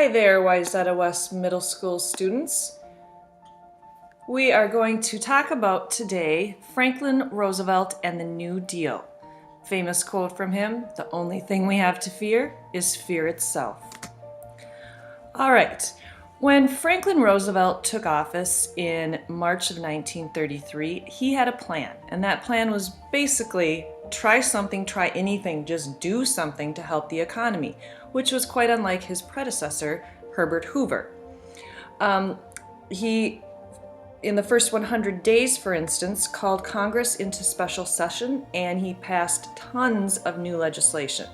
Hi there, Wayzata West Middle School students. We are going to talk about today Franklin Roosevelt and the New Deal. Famous quote from him, "The only thing we have to fear is fear itself." All right, when Franklin Roosevelt took office in March of 1933, he had a plan, and that plan was basically try something, try anything, just do something to help the economy, which was quite unlike his predecessor, Herbert Hoover. He, in the first 100 days, for instance, called Congress into special session, and he passed tons of new legislation.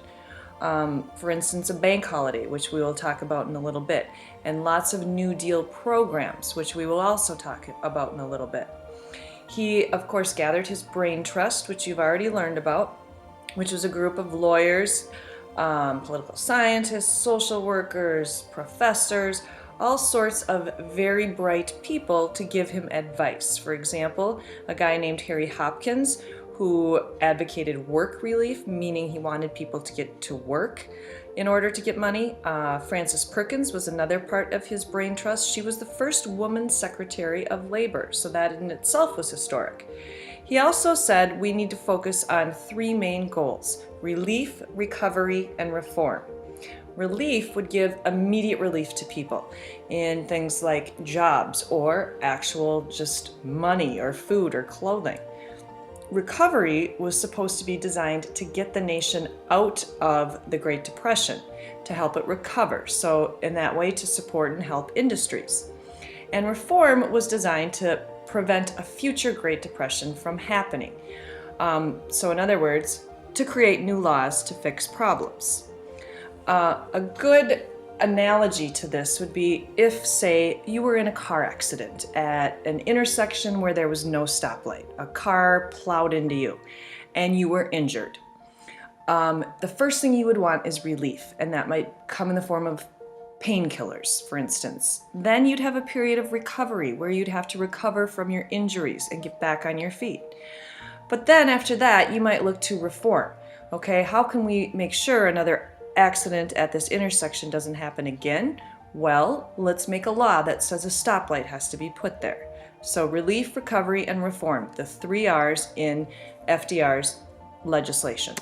For instance, a bank holiday, which we will talk about in a little bit, and lots of New Deal programs, which we will also talk about in a little bit. He, of course, gathered his brain trust, which you've already learned about, which was a group of lawyers, political scientists, social workers, professors, all sorts of very bright people to give him advice. For example, a guy named Harry Hopkins, who advocated work relief, meaning he wanted people to get to work in order to get money. Frances Perkins was another part of his brain trust. She was the first woman Secretary of Labor, so that in itself was historic. He also said we need to focus on three main goals: relief, recovery, and reform. Relief would give immediate relief to people in things like jobs or actual just money or food or clothing. Recovery was supposed to be designed to get the nation out of the Great Depression, to help it recover, so in that way to support and help industries. And reform was designed to prevent a future Great Depression from happening. So in other words, to create new laws to fix problems. A good analogy to this would be if, say, you were in a car accident at an intersection where there was no stoplight. A car plowed into you and you were injured. The first thing you would want is relief, and that might come in the form of painkillers, for instance. Then you'd have a period of recovery where you'd have to recover from your injuries and get back on your feet. But then after that, you might look to reform. Okay, how can we make sure another accident at this intersection doesn't happen again? Well, let's make a law that says a stoplight has to be put there. So relief, recovery, and reform, the three R's in FDR's legislation.